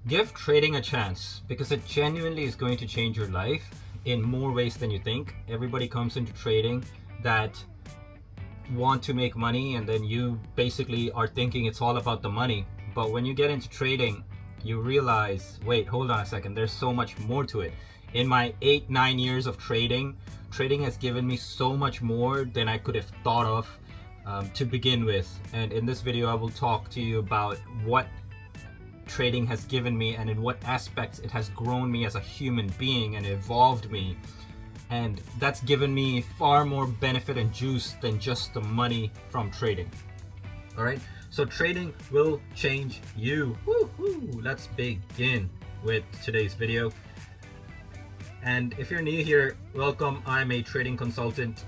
Give trading a chance because it genuinely is going to change your life in more ways than you think. Everybody comes into trading that want to make money, and then you basically are thinking it's all about the money. But when you get into trading, you realize, wait, hold on a second, there's so much more to it. In my 8-9 years of trading has given me so much more than I could have thought of to begin with. And in this video, I will talk to you about what trading has given me and in what aspects it has grown me as a human being and evolved me. And that's given me far more benefit and juice than just the money from trading. All right, so trading will change you. Woo-hoo. Let's begin with today's video. And if you're new here, welcome. I'm a trading consultant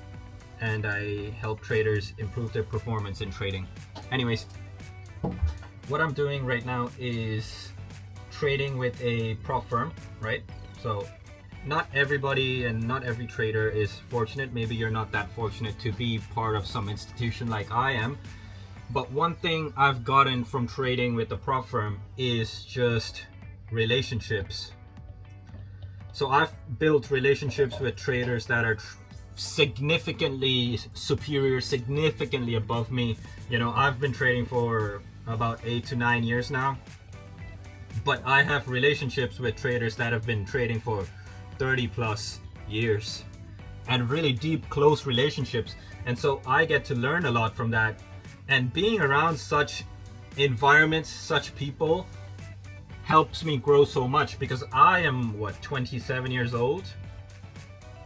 and I help traders improve their performance in trading. Anyways, what I'm doing right now is trading with a prop firm, right? So not everybody and not every trader is fortunate. Maybe you're not that fortunate to be part of some institution like I am. But one thing I've gotten from trading with the prop firm is just relationships. So I've built relationships with traders that are significantly superior, significantly above me. You know, I've been trading for about 8 to 9 years now, but I have relationships with traders that have been trading for 30 plus years and really deep, close relationships. And so I get to learn a lot from that. And being around such environments, such people, helps me grow so much because I am, 27 years old,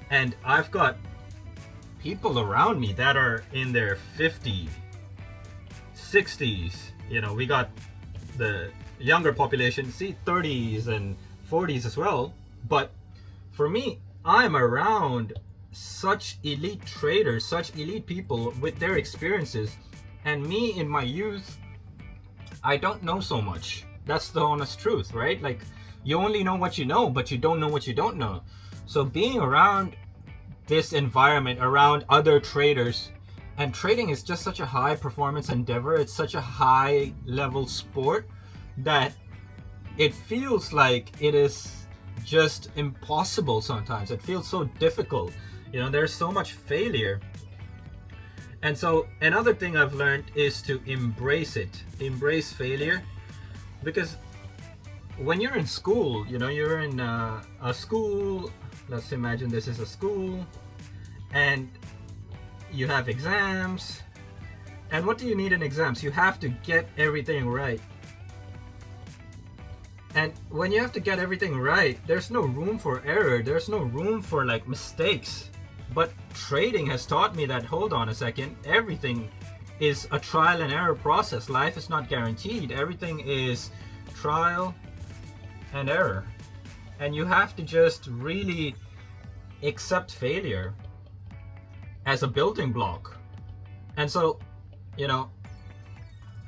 and I've got people around me that are in their 50s, 60s. You know, we got the younger population, 30s and 40s as well. But for me, I'm around such elite traders, such elite people with their experiences. And me in my youth, I don't know so much. That's the honest truth, right? Like, you only know what you know, but you don't know what you don't know. So being around this environment, around other traders, and trading is just such a high performance endeavor. It's such a high level sport that it feels like it is just impossible sometimes. It feels so difficult. You know, there's so much failure. And so another thing I've learned is to embrace it, embrace failure. Because when you're in school, you know, you're in a school, let's imagine this is a school, and you have exams. And what do you need in exams? You have to get everything right. And when you have to get everything right, there's no room for error. There's no room for like mistakes. But trading has taught me that, hold on a second, everything is a trial and error process. Life is not guaranteed. Everything is trial and error. And you have to just really accept failure as a building block. And so, you know,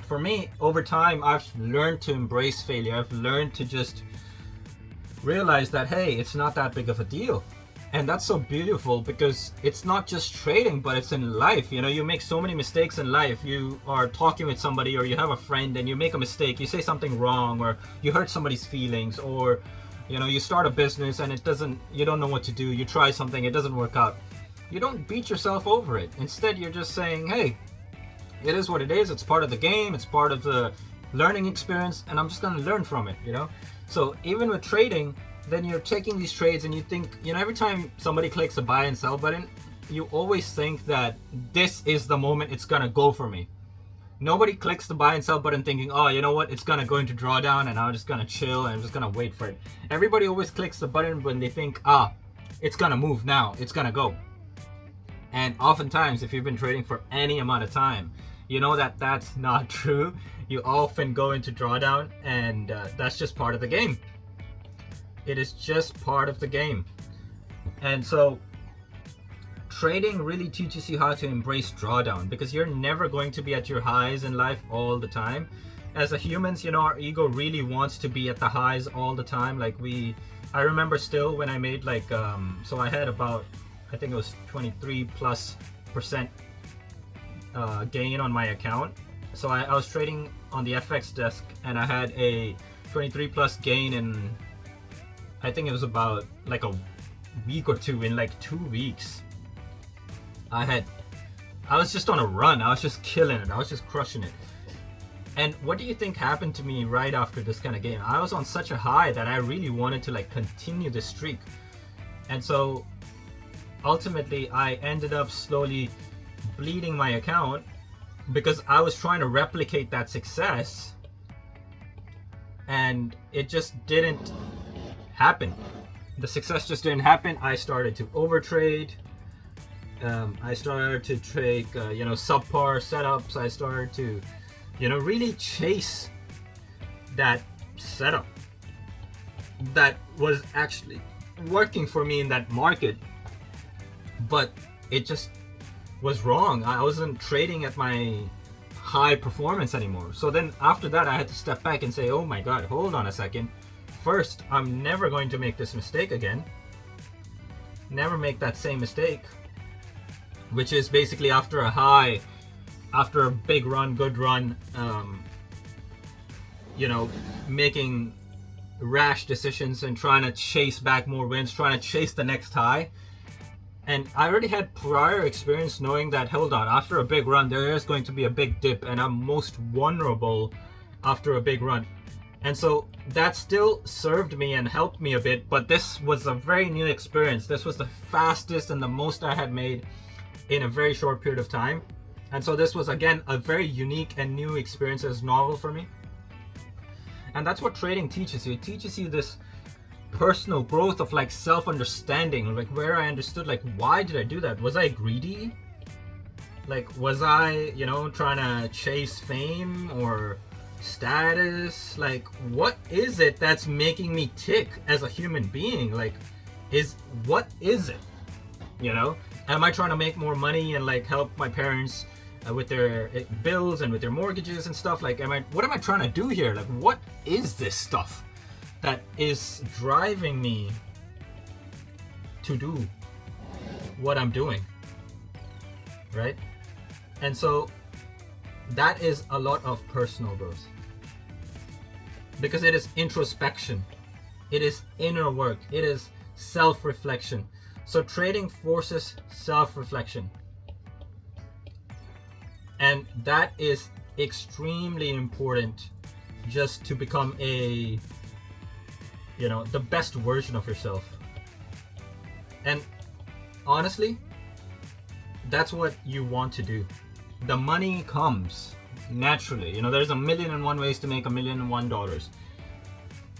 for me, over time, I've learned to embrace failure. I've learned to just realize that, hey, it's not that big of a deal. And that's so beautiful because it's not just trading, but it's in life. You know, you make so many mistakes in life. You are talking with somebody or you have a friend and you make a mistake. You say something wrong or you hurt somebody's feelings, or, you know, you start a business and you don't know what to do. You try something, it doesn't work out. You don't beat yourself over it. Instead, you're just saying, hey, it is what it is. It's part of the game. It's part of the learning experience, and I'm just going to learn from it, you know? So even with trading, then you're taking these trades and you think, you know, every time somebody clicks a buy and sell button, you always think that this is the moment it's going to go for me. Nobody clicks the buy and sell button thinking, oh, you know what, it's going to go into drawdown and I'm just going to chill and I'm just going to wait for it. Everybody always clicks the button when they think, it's going to move now. It's going to go. And oftentimes, if you've been trading for any amount of time, you know that that's not true. You often go into drawdown, and that's just part of the game. It is just part of the game. And so trading really teaches you how to embrace drawdown, because you're never going to be at your highs in life all the time. As a humans, you know, our ego really wants to be at the highs all the time. Like I remember still when I made like, so I had about, I think it was 23+% gain on my account. So I was trading on the FX desk and I had a 23 plus gain in, I think it was about like a week or two. In like 2 weeks, I was just on a run. I was just killing it. I was just crushing it. And what do you think happened to me right after this kind of game? I was on such a high that I really wanted to like continue this streak. And so ultimately I ended up slowly bleeding my account because I was trying to replicate that success and it just didn't happen. The success just didn't happen. I started to overtrade. I started to take subpar setups. I started to really chase that setup that was actually working for me in that market, but it just was wrong. I wasn't trading at my high performance anymore. So then after that, I had to step back and say, oh my God, hold on a second. First, I'm never going to make this mistake again. Never make that same mistake, which is basically after a high, after a big run, good run, making rash decisions and trying to chase back more wins, trying to chase the next high. And I already had prior experience knowing that, hold on, after a big run, there is going to be a big dip and I'm most vulnerable after a big run. And so that still served me and helped me a bit, but this was a very new experience. This was the fastest and the most I had made in a very short period of time. And so this was, again, a very unique and new experience. It's novel for me. And that's what trading teaches you. It teaches you this personal growth of like self-understanding, like where I understood, like, why did I do that? Was I greedy? Like, was I, trying to chase fame or status? Like, what is it that's making me tick as a human being? Like, what is it? Am I trying to make more money and like help my parents with their bills and with their mortgages and stuff? Like, what am I trying to do here? Like, what is this stuff that is driving me to do what I'm doing, right? And so that is a lot of personal growth, because it is introspection, it is inner work, it is self-reflection. So trading forces self-reflection, and that is extremely important just to become the best version of yourself. And honestly, that's what you want to do. The money comes naturally. There's 1,000,001 ways to make $1,000,001.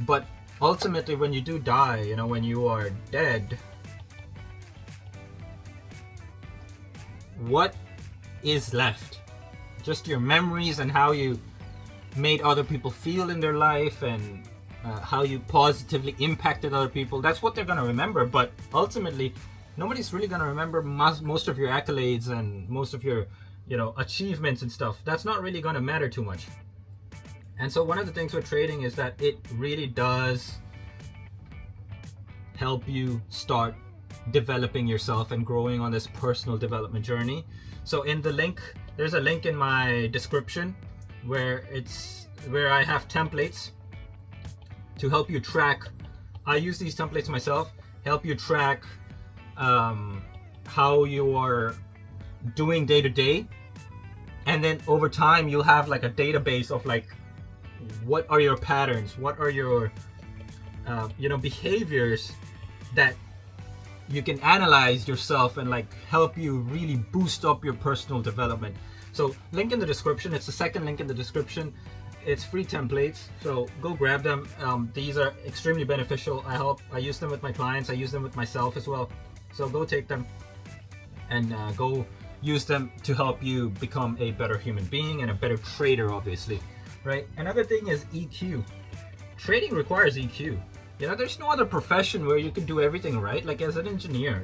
But ultimately, when you do die, when you are dead, what is left? Just your memories and how you made other people feel in their life, and how you positively impacted other people. That's what they're going to remember. But ultimately, nobody's really going to remember most of your accolades and most of your achievements and stuff. That's not really going to matter too much. And so one of the things with trading is that it really does help you start developing yourself and growing on this personal development journey. So in the link, there's a link in my description where I have templates to help you track. I use these templates myself, help you track how you are doing day to day, and then over time you'll have like a database of like, what are your patterns, what are your behaviors that you can analyze yourself and like help you really boost up your personal development. So link in the description. It's the second link in the description. It's free templates, so go grab them. These are extremely beneficial. I use them with my clients. I use them with myself as well. So go take them and go use them to help you become a better human being and a better trader, obviously, right? Another thing is EQ. Trading requires EQ. There's no other profession where you can do everything right. Like as an engineer,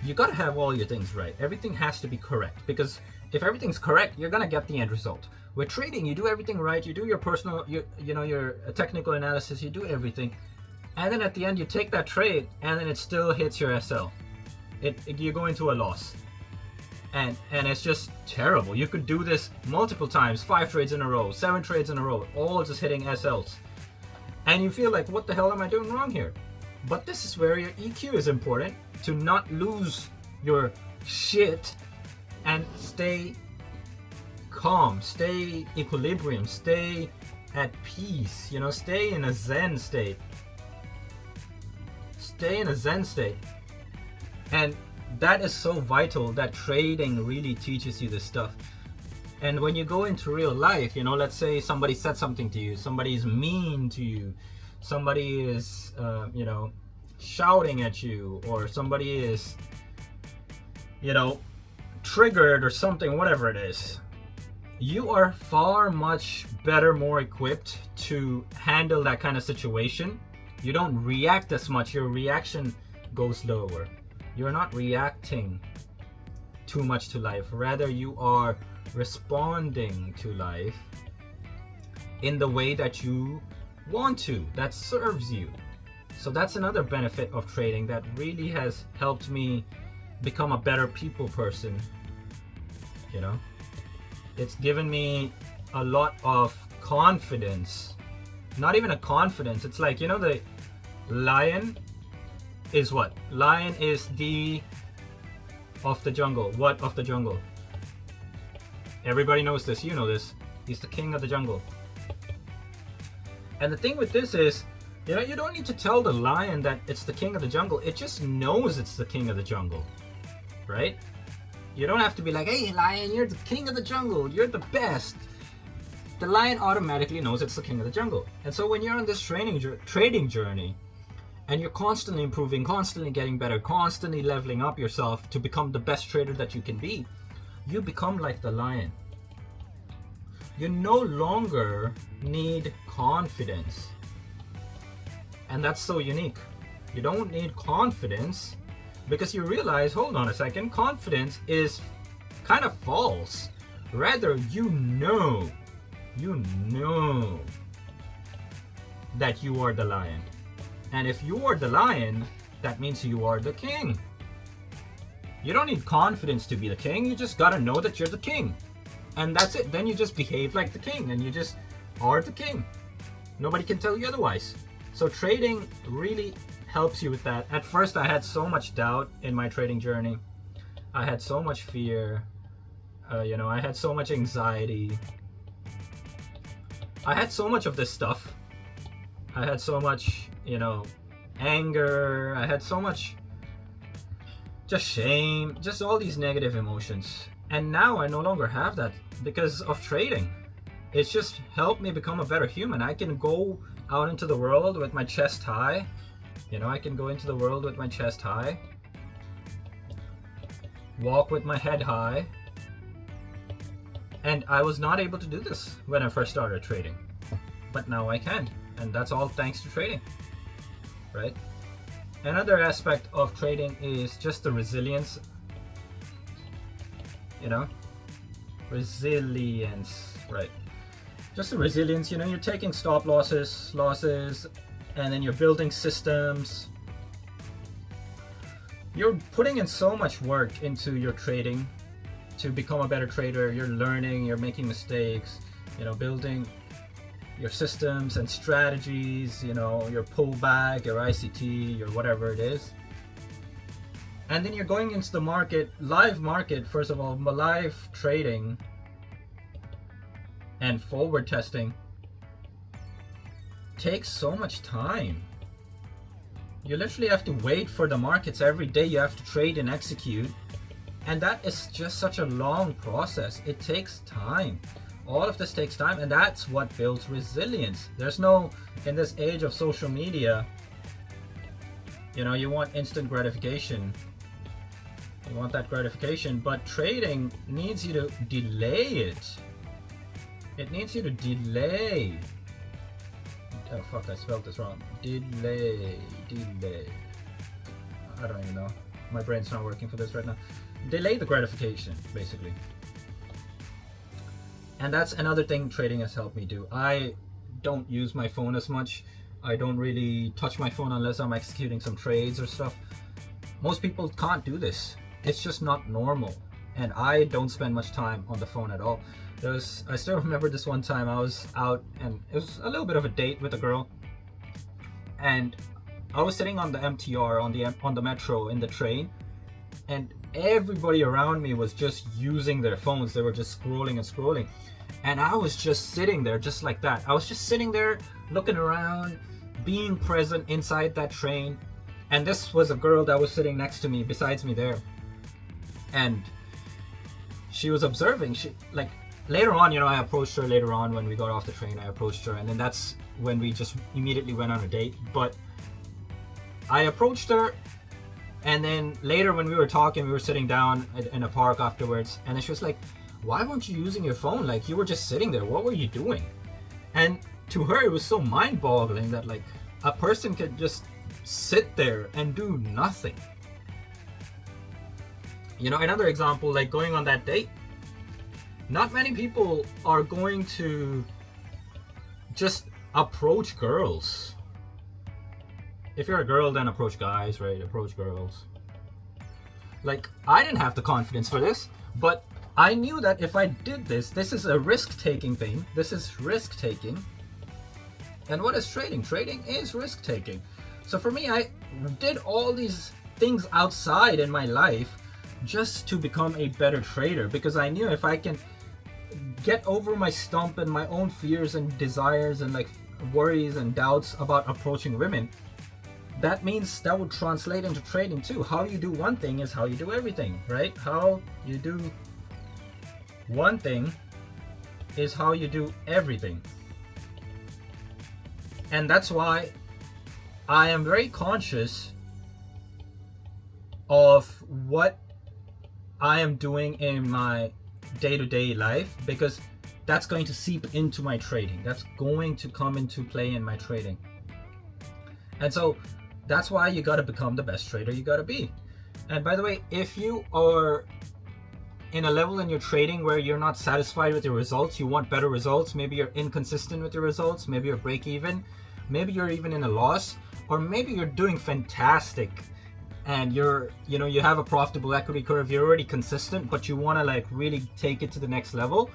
you gotta have all your things right. Everything has to be correct, because if everything's correct, you're gonna get the end result. With trading, you do everything right. You do your personal, your technical analysis. You do everything, and then at the end, you take that trade, and then it still hits your SL. You go into a loss, and it's just terrible. You could do this multiple times, 5 trades in a row, 7 trades in a row, all just hitting SLs. and you feel like, what the hell am I doing wrong here? But this is where your EQ is important, to not lose your shit and stay calm, stay equilibrium, stay at peace, you know, stay in a zen state. Stay in a zen state. And that is so vital, that trading really teaches you this stuff. And when you go into real life, you know, let's say somebody said something to you, somebody is mean to you, somebody is, you know, shouting at you, or somebody is, you know, triggered or something, whatever it is, you are far much better, more equipped to handle that kind of situation. You don't react as much. Your reaction goes lower. You're not reacting too much to life. Rather, you are responding to life in the way that you want to, that serves you. So that's another benefit of trading that really has helped me become a better people person. You know, it's given me a lot of confidence. Not even a confidence. It's like, you know, the lion is what? Lion is the of the jungle. What of the jungle? Everybody knows this. You know this. He's the king of the jungle. And the thing with this is, you know, you don't need to tell the lion that it's the king of the jungle. It just knows it's the king of the jungle, right? You don't have to be like, hey lion, you're the king of the jungle, you're the best. The lion automatically knows it's the king of the jungle. And so when you're on this trading journey, and you're constantly improving, constantly getting better, constantly leveling up yourself to become the best trader that you can be, you become like the lion. You no longer need confidence. And that's so unique. You don't need confidence because you realize, hold on a second, confidence is kind of false. Rather, you know that you are the lion. And if you are the lion, that means you are the king. You don't need confidence to be the king. You just gotta know that you're the king. And that's it. Then you just behave like the king and you just are the king. Nobody can tell you otherwise. So trading really helps you with that. At first, I had so much doubt in my trading journey. I had so much fear. You know, I had so much anxiety. I had so much of this stuff. I had so much, you know, anger. I had so much just shame, just all these negative emotions. And now I no longer have that because of trading. It's just helped me become a better human. I can go out into the world with my chest high. You know, I can go into the world with my chest high. Walk with my head high. And I was not able to do this when I first started trading. But now I can. And that's all thanks to trading. Right? Another aspect of trading is just the resilience. You know? Resilience. Right. Just the resilience, you know, you're taking stop losses, and then you're building systems. You're putting in so much work into your trading to become a better trader. You're learning, you're making mistakes, you know, building your systems and strategies, you know, your pullback, your ICT, your whatever it is. And then you're going into the market, live market, first of all, live trading and forward testing takes so much time. You literally have to wait for the markets every day. You have to trade and execute. And that is just such a long process. It takes time. All of this takes time, and that's what builds resilience. There's no, in this age of social media, you know, you want instant gratification. You want that gratification, but trading needs you to delay it. It needs you to delay. Oh fuck, I spelled this wrong. Delay. I don't even know. My brain's not working for this right now. Delay the gratification, basically. And that's another thing trading has helped me do. I don't use my phone as much. I don't really touch my phone unless I'm executing some trades or stuff. Most people can't do this. It's just not normal. And I don't spend much time on the phone at all. I still remember this one time I was out and it was a little bit of a date with a girl. and I was sitting on the MTR, on the metro, in the train, and everybody around me was just using their phones. They were just scrolling and scrolling, and I was just sitting there just like that. I was just sitting there looking around, being present inside that train. And this was a girl that was sitting next to me, besides me there, and she was observing. She, like, later on, you know, I approached her later on when we got off the train. I approached her, and then that's when we just immediately went on a date. But I approached her, and then later when we were talking, we were sitting down in a park afterwards, and then she was like, why weren't you using your phone? Like, you were just sitting there. What were you doing? And to her, it was so mind-boggling that, like, a person could just sit there and do nothing. You know, another example, like going on that date. Not many people are going to just approach girls. If you're a girl, then approach guys, right? Approach girls. Like, I didn't have the confidence for this, but I knew that if I did this, this is a risk-taking thing. This is risk-taking. And what is trading? Trading is risk-taking. So for me, I did all these things outside in my life just to become a better trader, because I knew if I can get over my stump and my own fears and desires and like worries and doubts about approaching women, that means that would translate into trading too. How you do one thing is how you do everything, right? How you do one thing is how you do everything. And that's why I am very conscious of what I am doing in my day-to-day life, because that's going to seep into my trading. That's going to come into play in my trading. And so that's why you got to become the best trader you got to be. And by the way, if you are in a level in your trading where you're not satisfied with your results, you want better results, maybe you're inconsistent with your results, maybe you're break even, maybe you're even in a loss, or maybe you're doing fantastic and you have a profitable equity curve, you're already consistent, but you want to like really take it to the next level.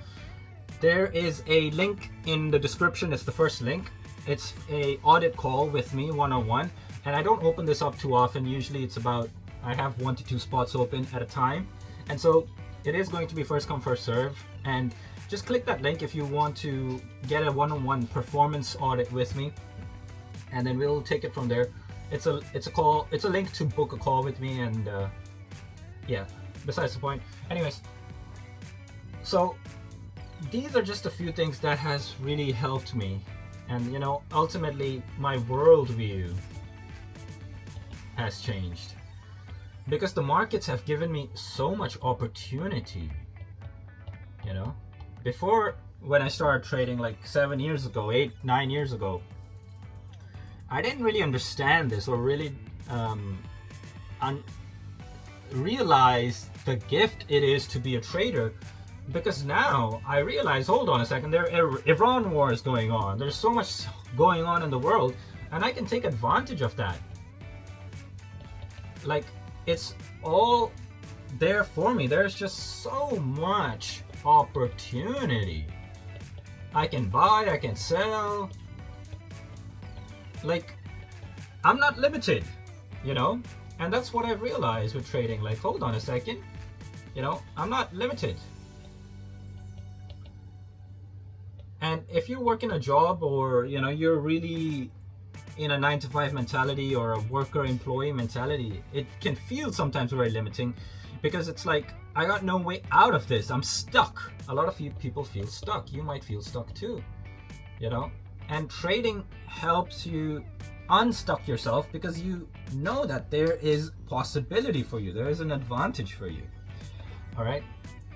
There is a link in the description. It's the first link. It's a audit call with me one-on-one, and I don't open this up too often. Usually it's about, I have 1 to 2 spots open at a time, and so it is going to be first come first serve. And just click that link if you want to get a one-on-one performance audit with me, and then we'll take it from there. It's a call. It's a link to book a call with me, and yeah, besides the point. Anyways, so these are just a few things that has really helped me, and you know, ultimately my worldview has changed because the markets have given me so much opportunity. You know, before, when I started trading like 7 years ago, 8-9 years ago, I didn't really understand this or really realize the gift it is to be a trader, because now I realize, hold on a second, there are Iran wars going on. There's so much going on in the world, and I can take advantage of that. Like, it's all there for me. There's just so much opportunity. I can buy, I can sell. Like, I'm not limited, you know? And that's what I've realized with trading. Like, hold on a second, you know, I'm not limited. And if you work in a job, or, you know, you're really in a 9-to-5 mentality or a worker employee mentality, it can feel sometimes very limiting, because it's like, I got no way out of this. I'm stuck. A lot of people feel stuck. You might feel stuck too, you know? And trading helps you unstuck yourself, because you know that there is possibility for you. There is an advantage for you. All right.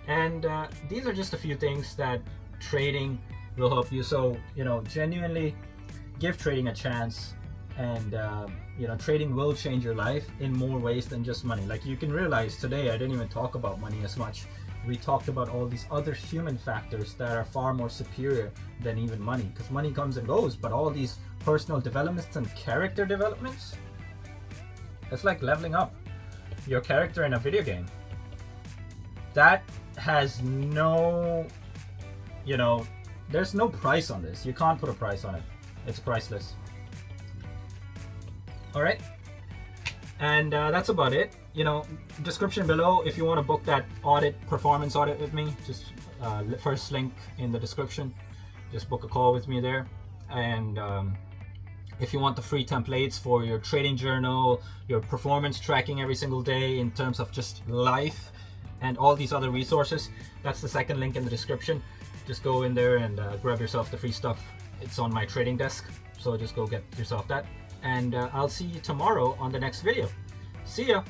And these are just a few things that trading will help you. So, you know, genuinely give trading a chance. And, you know, trading will change your life in more ways than just money. Like, you can realize today, I didn't even talk about money as much. We talked about all these other human factors that are far more superior than even money, because money comes and goes, but all these personal developments and character developments, it's like leveling up your character in a video game. That has no, you know, there's no price on this. You can't put a price on it. It's priceless. All right. And that's about it. Description below, if you want to book that performance audit with me, just first link in the description. Just book a call with me there. And if you want the free templates for your trading journal, your performance tracking every single day in terms of just life, and all these other resources, that's the second link in the description. Just go in there and grab yourself the free stuff. It's on my trading desk, so just go get yourself that. And I'll see you tomorrow on the next video. See ya!